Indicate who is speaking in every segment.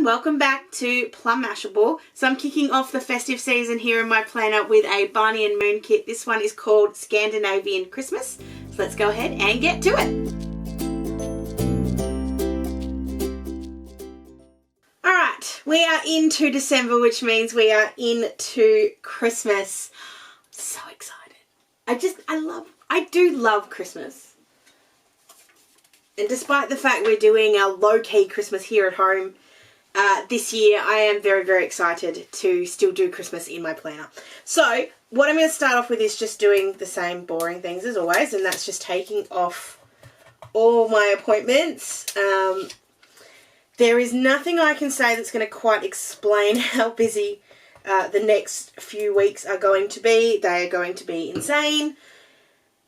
Speaker 1: everyone, welcome back to Plum Mashable. So I'm kicking off the festive season here in my planner with a Barney Moon kit. This one is called Scandinavian Christmas. So let's go ahead and get to it. Alright, we are into December, which means we are into Christmas. I'm so excited. I do love Christmas. And despite the fact we're doing a low-key Christmas here at home this year, I am very, very excited to still do Christmas in my planner. So what I'm going to start off with is just doing the same boring things as always, and that's just taking off all my appointments. There is nothing I can say that's going to quite explain how busy the next few weeks are going to be. They are going to be insane.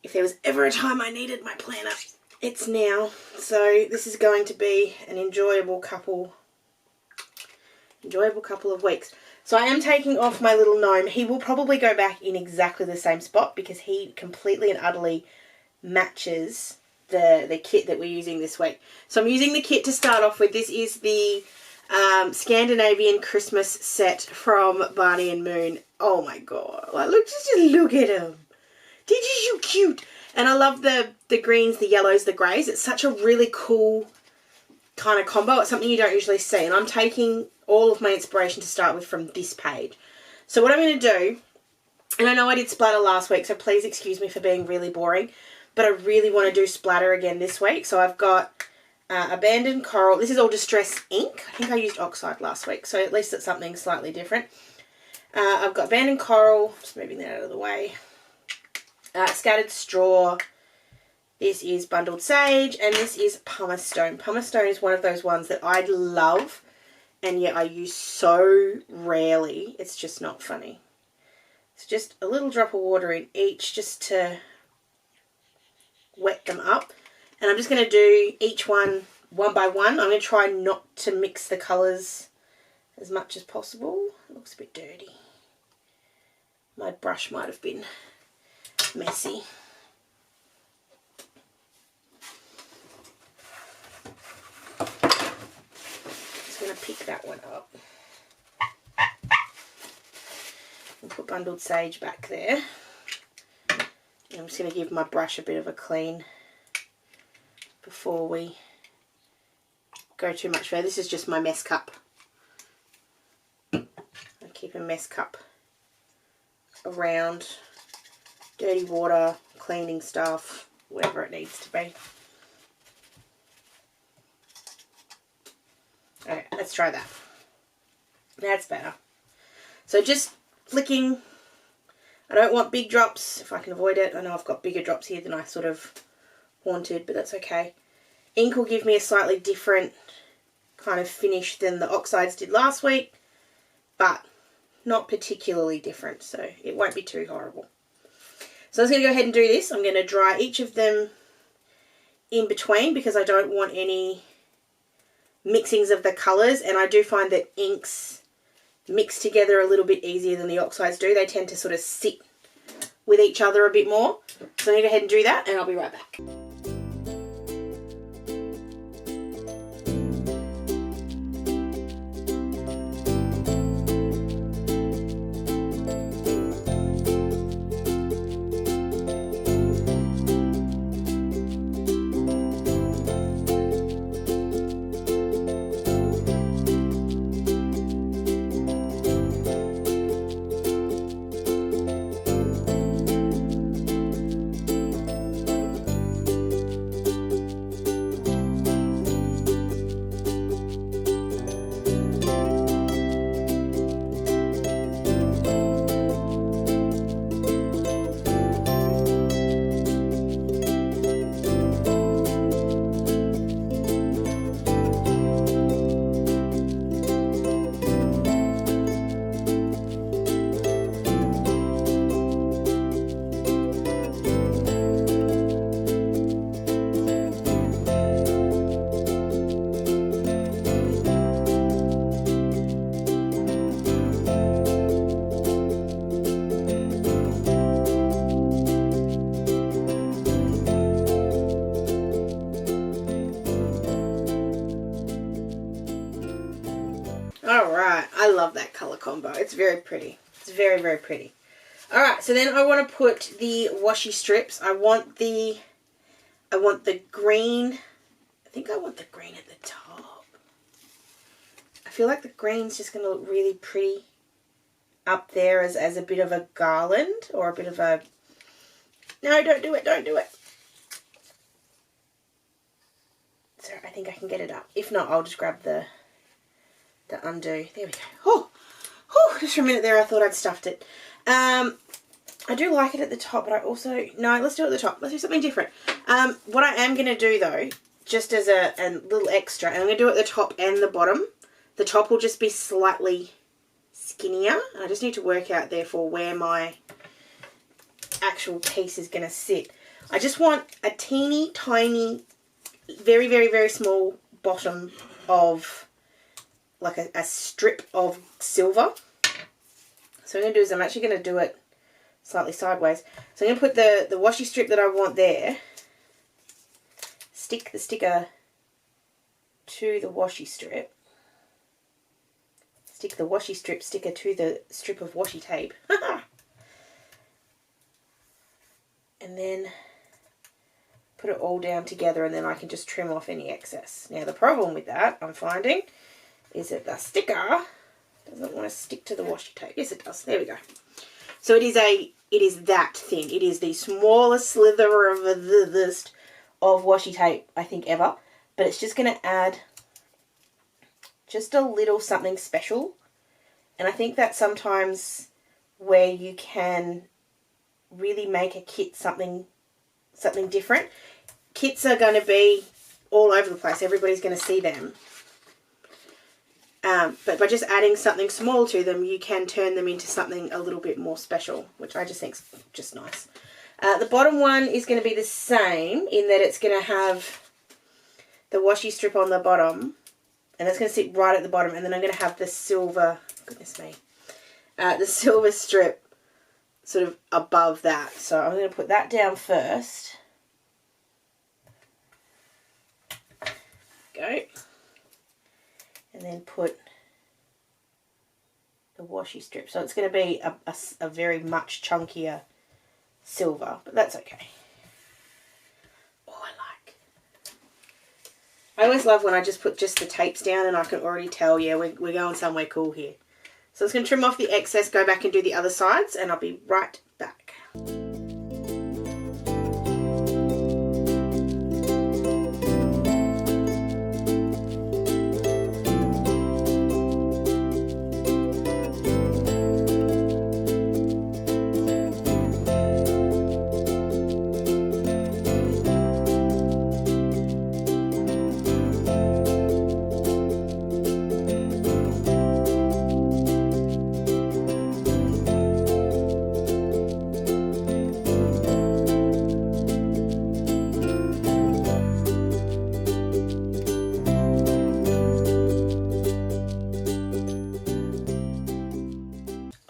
Speaker 1: If there was ever a time I needed my planner, it's now. So this is going to be an enjoyable couple of weeks. So I am taking off my little gnome. He will probably go back in exactly the same spot because he completely and utterly matches the kit that we're using this week. So I'm using the kit to start off with. This is the Scandinavian Christmas set from Barney Moon. Oh my god. Like, just look at him. Did you so cute? And I love the greens, the yellows, the greys. It's such a really cool kind of combo. It's something you don't usually see. And I'm taking all of my inspiration to start with from this page. So what I'm going to do, and I know I did splatter last week, so please excuse me for being really boring, but I really want to do splatter again this week. So I've got Abandoned Coral. This is all Distress Ink. I think I used Oxide last week, so at least it's something slightly different. I've got Abandoned Coral. Just moving that out of the way. Scattered Straw. This is Bundled Sage, and this is Pumice Stone. Pumice Stone is one of those ones that I love, and yet I use so rarely. It's just not funny. It's just a little drop of water in each just to wet them up. And I'm just going to do each one by one. I'm going to try not to mix the colours as much as possible. It looks a bit dirty. My brush might have been messy. Just going to pick that one up and put Bundled Sage back there. And I'm just going to give my brush a bit of a clean before we go too much further. This is just my mess cup. I keep a mess cup around. Dirty water, cleaning stuff, whatever it needs to be. Okay, let's try that. That's better. So just flicking. I don't want big drops if I can avoid it. I know I've got bigger drops here than I sort of wanted, but that's okay. Ink will give me a slightly different kind of finish than the oxides did last week, but not particularly different, so it won't be too horrible. So I'm just going to go ahead and do this. I'm going to dry each of them in between because I don't want any mixings of the colours, and I do find that inks mix together a little bit easier than the oxides do. They tend to sort of sit with each other a bit more. So I'm going to go ahead and do that, and I'll be right back. Alright, I love that colour combo. It's very pretty. It's very, very pretty. Alright, so then I want to put the washi strips. I want the green. I think I want the green at the top. I feel like the green's just going to look really pretty up there as a bit of a garland or a bit of a... No, don't do it, don't do it. So I think I can get it up. If not, I'll just grab the undo. There we go. Oh, just for a minute there I thought I'd stuffed it. I do like it at the top, but I also... No, let's do it at the top. Let's do something different. What I am going to do, though, just as a little extra, and I'm going to do it at the top and the bottom. The top will just be slightly skinnier. I just need to work out, therefore, where my actual piece is going to sit. I just want a teeny tiny, very, very, very small bottom of, like a strip of silver. So what I'm going to do is I'm actually going to do it slightly sideways. So I'm going to put the washi strip that I want there, stick the sticker to the washi strip, stick the washi strip sticker to the strip of washi tape, and then put it all down together, and then I can just trim off any excess. Now the problem with that, I'm finding, is that the sticker doesn't want to stick to the washi tape. Yes, it does. There we go. So it is that thin. It is the smallest slither of washi tape, I think, ever. But it's just going to add just a little something special. And I think that's sometimes where you can really make a kit something different. Kits are going to be all over the place. Everybody's going to see them. But by just adding something small to them, you can turn them into something a little bit more special, which I just think is just nice. The bottom one is going to be the same in that it's going to have the washi strip on the bottom, and it's going to sit right at the bottom, and then I'm going to have the silver, goodness me, the silver strip sort of above that. So I'm going to put that down first. Go. And then put the washi strip. So it's going to be a very much chunkier silver, but that's okay. Oh, I always love when I just put just the tapes down and I can already tell, yeah, we're going somewhere cool here. So it's going to trim off the excess, go back and do the other sides, and I'll be right back.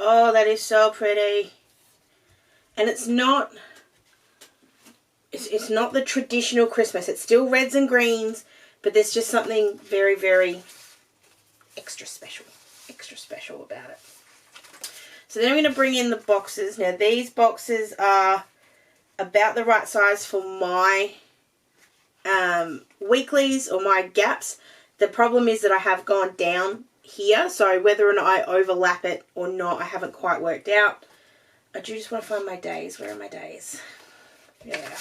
Speaker 1: Oh, that is so pretty. And it's not the traditional Christmas. It's still reds and greens, but there's just something very, very extra special about it. So then I'm going to bring in the boxes. Now these boxes are about the right size for my weeklies or my gaps. The problem is that I have gone down here, so whether or not I overlap it or not, I haven't quite worked out. I do just want to find my days. Where are my days? Yeah.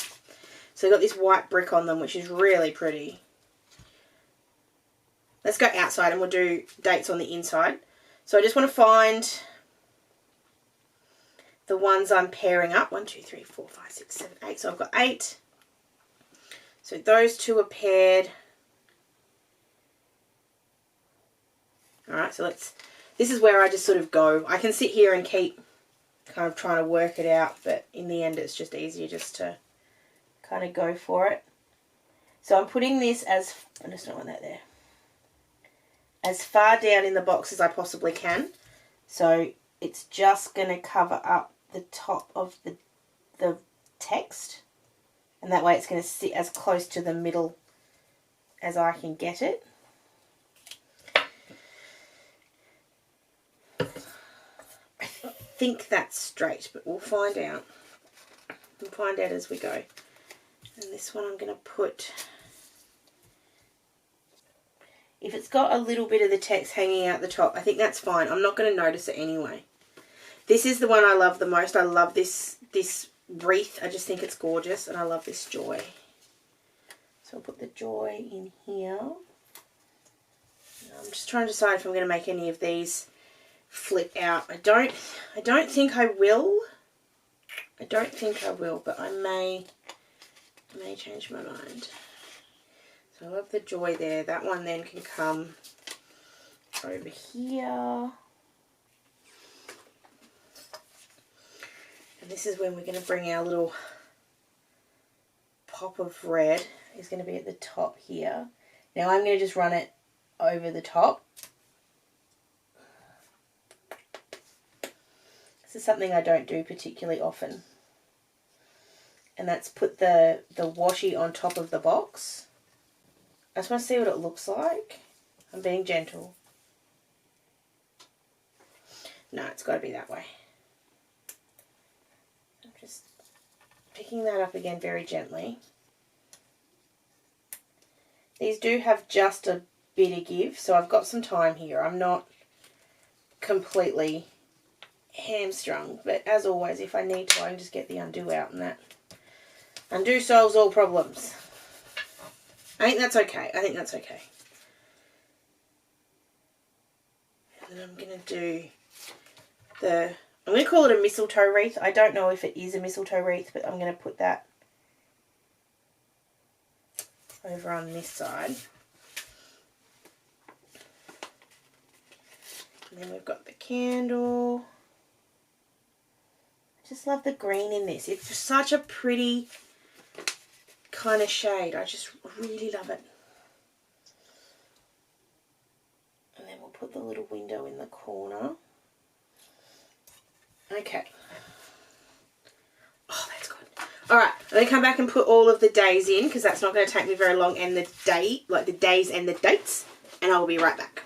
Speaker 1: So I've got this white brick on them, which is really pretty. Let's go outside and we'll do dates on the inside. So I just want to find the ones I'm pairing up. 1, 2, 3, 4, 5, 6, 7, 8. So I've got 8. So those two are paired. Alright, so this is where I just sort of go. I can sit here and keep kind of trying to work it out, but in the end it's just easier just to kind of go for it. So I'm putting this as, I just don't want that there, as far down in the box as I possibly can. So it's just going to cover up the top of the text, and that way it's going to sit as close to the middle as I can get it. think that's straight, but we'll find out. We'll find out as we go. And this one I'm going to put, if it's got a little bit of the text hanging out the top, I think that's fine. I'm not going to notice it anyway. This is the one I love the most. I love this wreath. I just think it's gorgeous, and I love this joy. So I'll put the joy in here. I'm just trying to decide if I'm going to make any of these flip out. I don't think I will. I don't think I will, but I may change my mind. So I love the joy there. That one then can come over here. And this is when we're going to bring our little pop of red. It's going to be at the top here. Now I'm going to just run it over the top. This is something I don't do particularly often. And that's put the washi on top of the box. I just want to see what it looks like. I'm being gentle. No, it's got to be that way. I'm just picking that up again very gently. These do have just a bit of give, so I've got some time here. I'm not completely hamstrung, but as always, if I need to, I can just get the undo out, and that undo solves all problems. I think that's okay. I think that's okay. And then I'm going to do I'm going to call it a mistletoe wreath. I don't know if it is a mistletoe wreath, but I'm going to put that over on this side. And then we've got the candle. I just love the green in this. It's just such a pretty kind of shade. I just really love it. And then we'll put the little window in the corner. Okay. Oh, that's good. Alright, I'm going to come back and put all of the days in, because that's not going to take me very long, and the day, like the days and the dates, and I will be right back.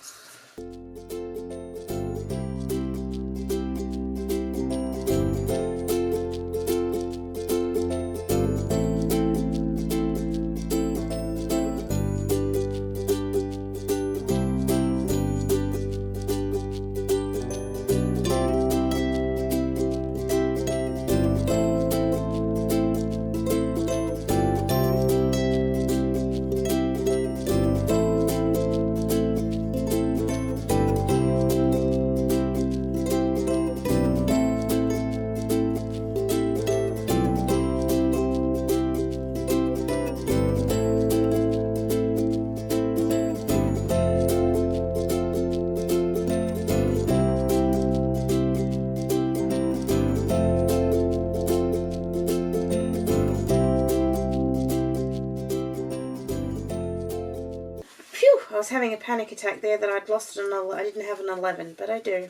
Speaker 1: I was having a panic attack there that I'd lost I didn't have an 11, but I do.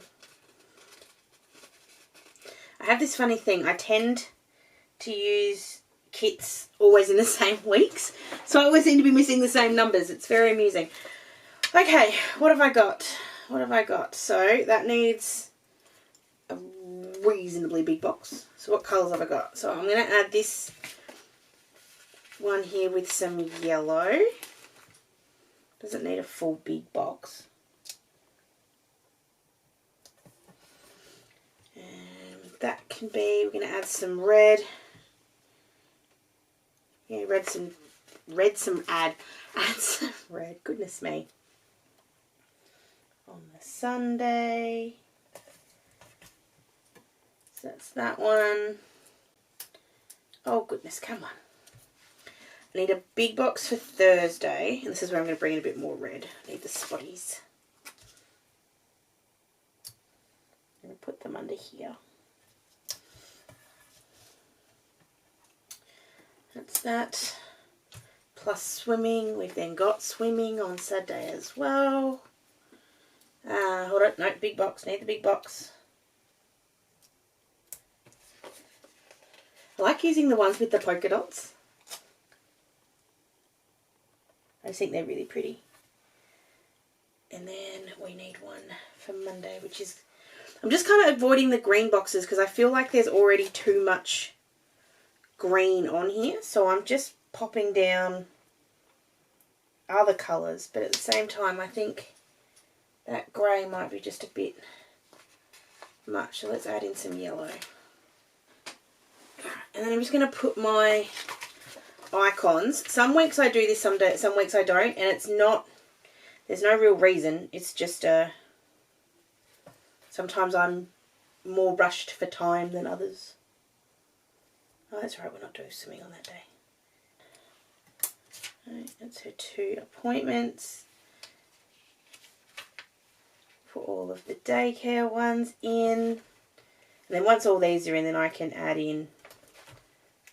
Speaker 1: I have this funny thing. I tend to use kits always in the same weeks, so I always seem to be missing the same numbers. It's very amusing. Okay, what have I got? What have I got? So that needs a reasonably big box. So what colours have I got? So I'm going to add this one here with some yellow. Doesn't need a full big box. And that can be, we're going to add some red. Yeah, add some red, goodness me. On the Sunday. So that's that one. Oh goodness, come on. I need a big box for Thursday, and this is where I'm going to bring in a bit more red. I need the spotties. I'm going to put them under here. That's that. Plus swimming. We've then got swimming on Saturday as well. Hold on. No, big box. Need the big box. I like using the ones with the polka dots. I think they're really pretty. And then we need one for Monday, which is, I'm just kind of avoiding the green boxes because I feel like there's already too much green on here. So I'm just popping down other colours, but at the same time I think that grey might be just a bit much. So let's add in some yellow. And then I'm just going to put my icons. Some weeks I do this, some weeks I don't, and it's not, there's no real reason. It's just sometimes I'm more rushed for time than others. Oh, that's right, we're not doing swimming on that day. Right, that's her 2 appointments. Put all of the daycare ones in. And then once all these are in, then I can add in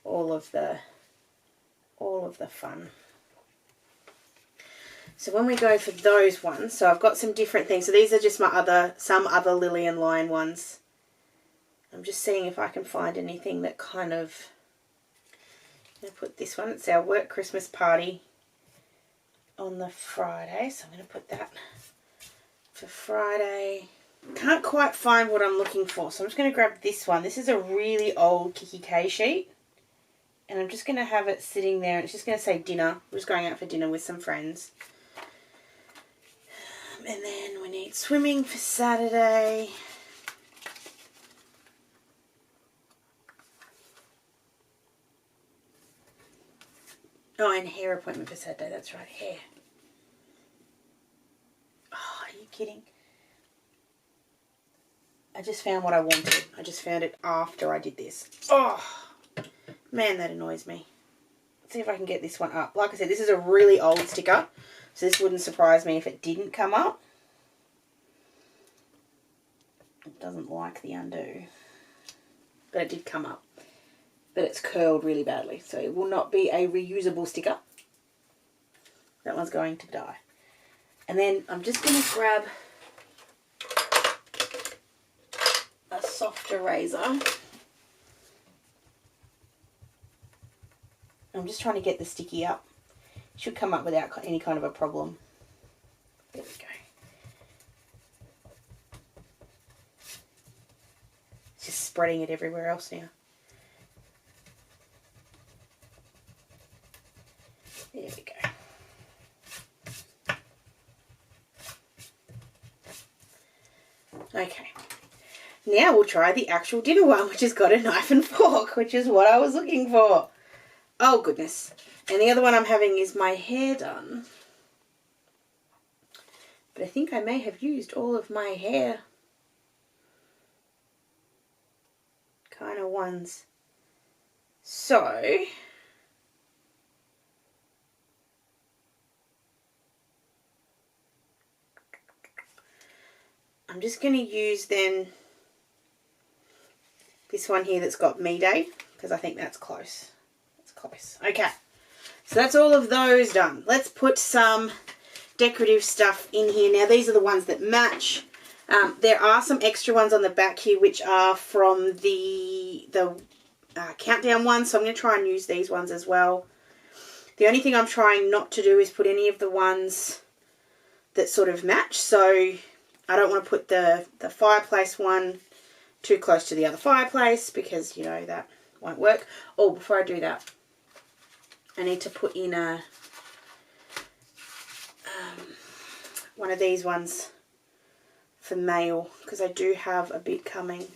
Speaker 1: all of the fun. So when we go for those ones, so I've got some different things. So these are just some other Lillian line ones. I'm just seeing if I can find anything that kind of, I'm going to put this one, it's our work Christmas party on the Friday. So I'm going to put that for Friday. Can't quite find what I'm looking for. So I'm just going to grab this one. This is a really old Kikki K sheet. And I'm just going to have it sitting there. It's just going to say dinner. We're just going out for dinner with some friends. And then we need swimming for Saturday. Oh, and hair appointment for Saturday. That's right, hair. Oh, are you kidding? I just found what I wanted. I just found it after I did this. Oh, man, that annoys me. Let's see if I can get this one up. Like I said, this is a really old sticker, so this wouldn't surprise me if it didn't come up. It doesn't like the undo, but it did come up. But it's curled really badly, so it will not be a reusable sticker. That one's going to die. And then I'm just going to grab a soft eraser. I'm just trying to get the sticky up. It should come up without any kind of a problem. There we go. It's just spreading it everywhere else now. There we go. Okay. Now we'll try the actual dinner one, which has got a knife and fork, which is what I was looking for. Oh, goodness. And the other one I'm having is my hair done. But I think I may have used all of my hair kind of ones. So I'm just going to use then this one here that's got Me Day, because I think that's close. That's close. Okay, so that's all of those done. Let's put some decorative stuff in here. Now these are the ones that match. There are some extra ones on the back here which are from the countdown ones, so I'm going to try and use these ones as well. The only thing I'm trying not to do is put any of the ones that sort of match, so I don't want to put the fireplace one too close to the other fireplace because, you know, that won't work. Oh, before I do that, I need to put in one of these ones for mail because I do have a bit coming.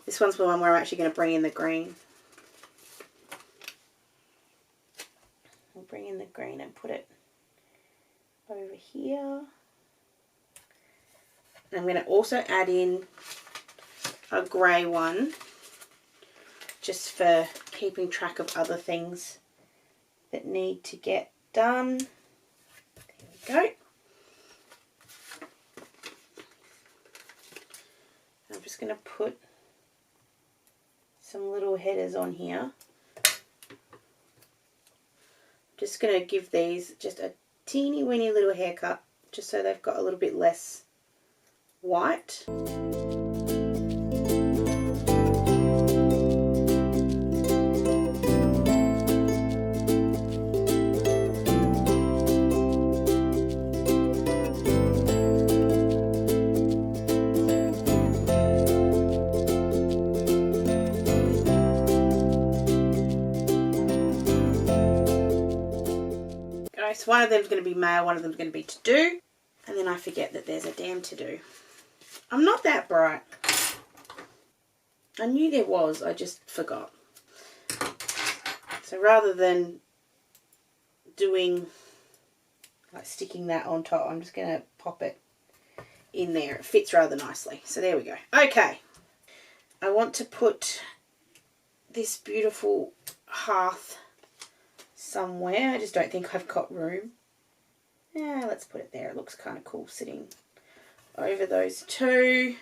Speaker 1: This one's the one where I'm actually going to bring in the green. I'll bring in the green and put it over here. I'm going to also add in a grey one just for keeping track of other things that need to get done. There we go. I'm just going to put some little headers on here. Just going to give these just a teeny weeny little haircut just so they've got a little bit less white. One of them's going to be mail, one of them's going to be to do. And then I forget that there's a damn to do. I'm not that bright. I knew there was, I just forgot. So rather than doing, like sticking that on top, I'm just going to pop it in there. It fits rather nicely. So there we go. Okay. I want to put this beautiful hearth somewhere. I just don't think I've got room. Yeah, let's put it there. It looks kind of cool sitting over those two.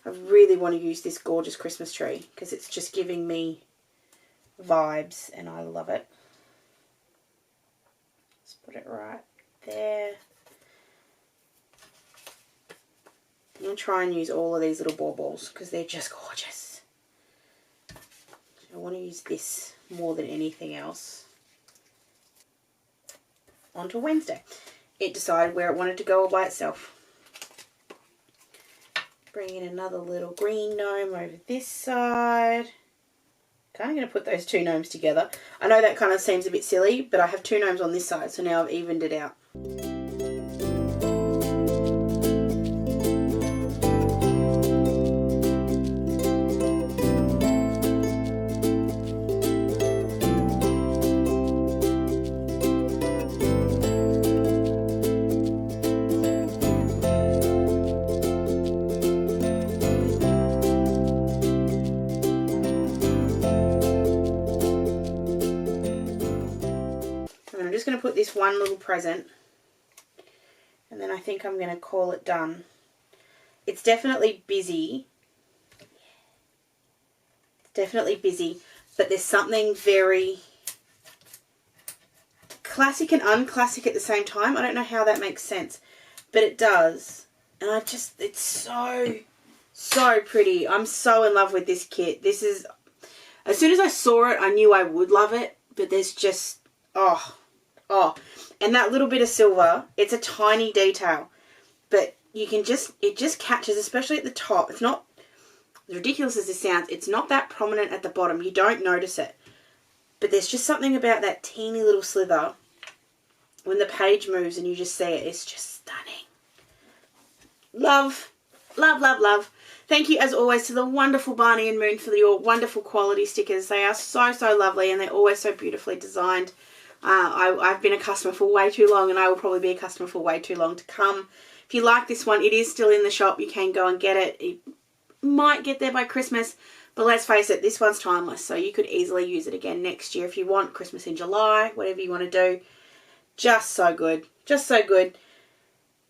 Speaker 1: I really want to use this gorgeous Christmas tree because it's just giving me vibes and I love it. Let's put it right there. I'm going to try and use all of these little baubles because they're just gorgeous. I want to use this more than anything else. On to Wednesday. It decided where it wanted to go all by itself. Bring in another little green gnome over this side. Kind of going to put those two gnomes together. I know that kind of seems a bit silly, but I have two gnomes on this side, so now I've evened it out. Going to put this one little present and then I think I'm going to call it done. It's definitely busy. It's definitely busy, but there's something very classic and unclassic at the same time. I don't know how that makes sense, but it does. And it's so pretty. I'm so in love with this kit. This is, as soon as I saw it, I knew I would love it, but there's just, oh, and that little bit of silver, it's a tiny detail, but you can it just catches, especially at the top. It's not, as ridiculous as this sounds, it's not that prominent at the bottom. You don't notice it, but there's just something about that teeny little slither when the page moves and you just see it. It's just stunning. Love, love, love, love. Thank you, as always, to the wonderful Barney and Moon for your wonderful quality stickers. They are so, so lovely and they're always so beautifully designed. I've been a customer for way too long and I will probably be a customer for way too long to come. If you like this one, it is still in the shop. You can go and get it. It might get there by Christmas, but let's face it, this one's timeless. So you could easily use it again next year if you want. Christmas in July, whatever you want to do. Just so good. Just so good.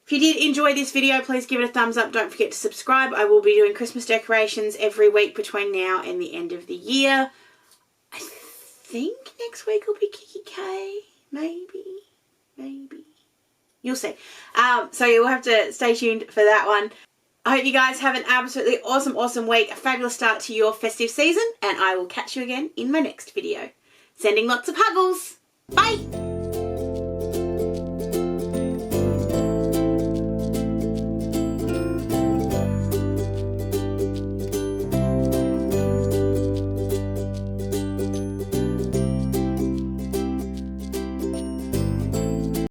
Speaker 1: If you did enjoy this video, please give it a thumbs up. Don't forget to subscribe. I will be doing Christmas decorations every week between now and the end of the year. I think next week will be Kiki K. Maybe. You'll see. So you'll have to stay tuned for that one. I hope you guys have an absolutely awesome week. A fabulous start to your festive season. And I will catch you again in my next video. Sending lots of huggles. Bye.